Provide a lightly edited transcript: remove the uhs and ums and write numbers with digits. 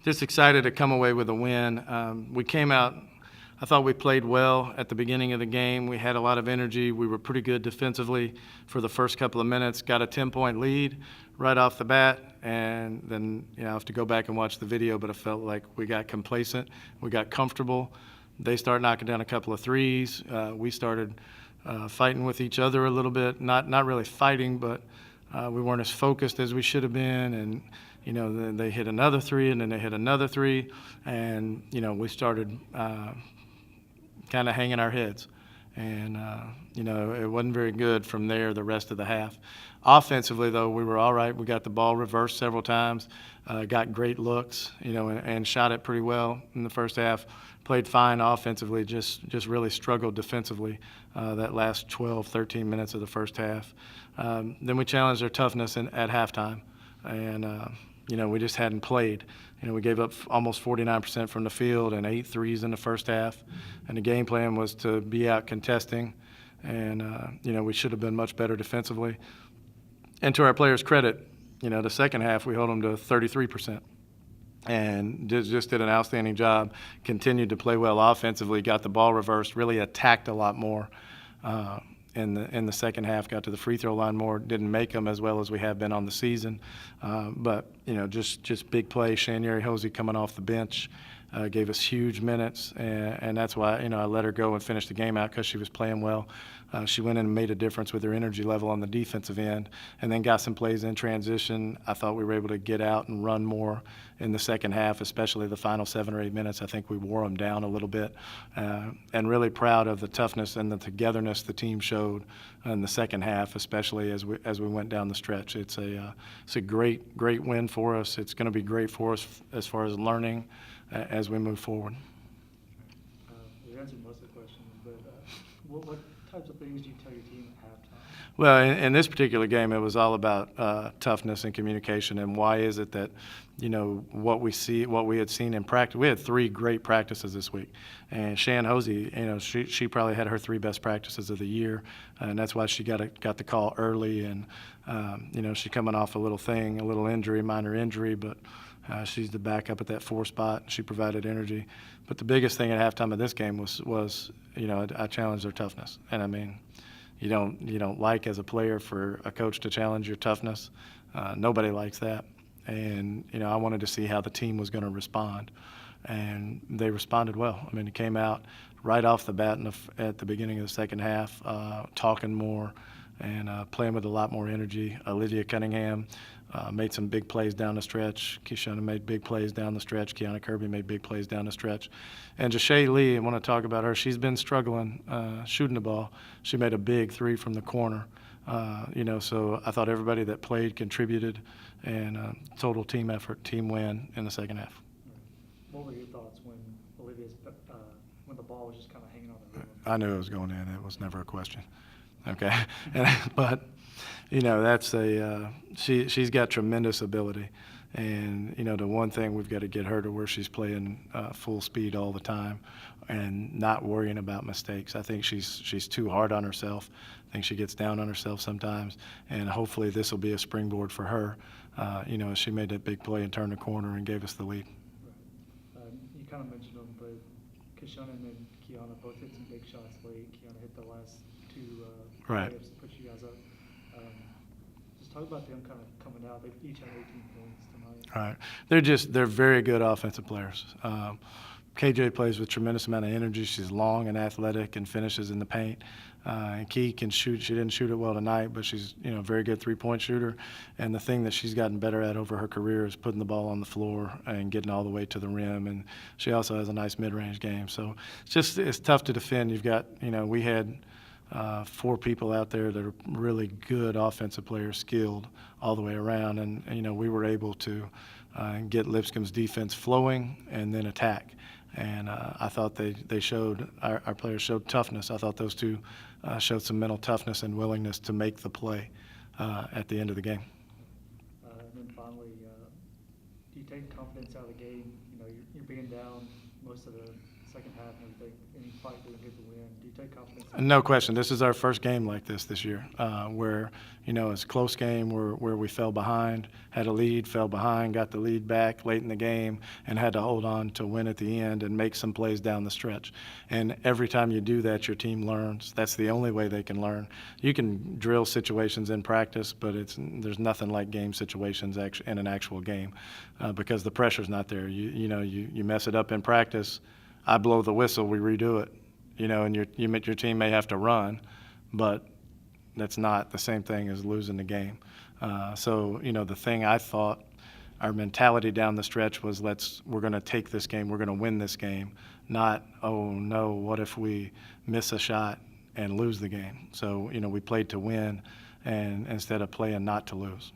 Just excited to come away with a win. We came out, I thought we played well at the beginning of the game. We had a lot of energy. We were pretty good defensively for the first couple of minutes, got a 10-point lead right off the bat, and then I have to go back and watch the video, but I felt like we got complacent. We got comfortable. They started knocking down a couple of threes. We started fighting with each other a little bit, not really fighting, but we weren't as focused as we should have been, and then they hit another three, and then they hit another three, and we started kind of hanging our heads, and it wasn't very good from there the rest of the half. Offensively, though, we were all right. We got the ball reversed several times, got great looks, and shot it pretty well in the first half. Played fine offensively, just really struggled defensively that last 12, 13 minutes of the first half. Then we challenged their toughness at halftime, and we just hadn't played. We gave up almost 49% from the field and 8 threes in the first half, and the game plan was to be out contesting, and we should have been much better defensively. And to our players' credit, the second half we held them to 33%. And just did an outstanding job, continued to play well offensively, got the ball reversed, really attacked a lot more in the second half, got to the free throw line more, didn't make them as well as we have been on the season. But just big play. Shanyeri Hosey coming off the bench gave us huge minutes, and that's why I let her go and finish the game out because she was playing well. She went in and made a difference with her energy level on the defensive end, and then got some plays in transition. I thought we were able to get out and run more in the second half, especially the final 7 or 8 minutes. I think we wore them down a little bit, and really proud of the toughness and the togetherness the team showed in the second half, especially as we went down the stretch. It's a great win for us. It's going to be great for us as far as learning as we move forward. You answered most of the questions, but what types of things do you tell your team at halftime? Well, in this particular game, it was all about toughness and communication, and why is it that what we had seen in practice. We had 3 great practices this week, and Shan Hosey, she probably had her 3 best practices of the year, and that's why she got the call early, and she coming off a little injury, minor injury, but she's the backup at that 4 spot. She provided energy, but the biggest thing at halftime of this game was I challenged their toughness, and I mean, you don't like as a player for a coach to challenge your toughness. Nobody likes that, and I wanted to see how the team was going to respond, and they responded well. I mean, it came out right off the bat at the beginning of the second half, talking more and playing with a lot more energy. Olivia Cunningham made some big plays down the stretch. Kishona made big plays down the stretch. Kiana Kirby made big plays down the stretch. And Jashay Lee, I want to talk about her. She's been struggling shooting the ball. She made a big 3 from the corner. So I thought everybody that played contributed, and total team effort, team win in the second half. What were your thoughts when when the ball was just kind of hanging on the rim? I knew it was going in. It was never a question. Okay, but that's she's got tremendous ability, and the one thing we've got to get her to where she's playing full speed all the time, and not worrying about mistakes. I think she's too hard on herself. I think she gets down on herself sometimes, and hopefully this will be a springboard for her. She made that big play and turned the corner and gave us the lead. Right. You kind of mentioned them, but Kishona and Kiana both hit some big shots late. Kiana hit the last 2 right. layups to put you guys up. Just talk about them kind of coming out. They each had 18 points tonight. Right. They're very good offensive players. KJ plays with tremendous amount of energy. She's long and athletic and finishes in the paint. And Key can shoot. She didn't shoot it well tonight, but she's a very good 3-point shooter. And the thing that she's gotten better at over her career is putting the ball on the floor and getting all the way to the rim. And she also has a nice mid-range game. So it's tough to defend. You've got we had 4 people out there that are really good offensive players, skilled all the way around, and we were able to get Lipscomb's defense flowing and then attack. And I thought they showed our players showed toughness. I thought those 2 showed some mental toughness and willingness to make the play at the end of the game. And then finally, do you take confidence out of the game? You're being down most of the second half and everything, any fight to get the win. Do you take confidence? No question. This is our first game like this year, where, it's a close game where we fell behind, had a lead, fell behind, got the lead back late in the game, and had to hold on to win at the end and make some plays down the stretch. And every time you do that, your team learns. That's the only way they can learn. You can drill situations in practice, but there's nothing like game situations in an actual game, because the pressure's not there. You mess it up in practice, I blow the whistle, we redo it. And your team may have to run, but that's not the same thing as losing the game. So the thing I thought, our mentality down the stretch was we're going to take this game, we're going to win this game, not, oh no, what if we miss a shot and lose the game? So, we played to win and instead of playing not to lose.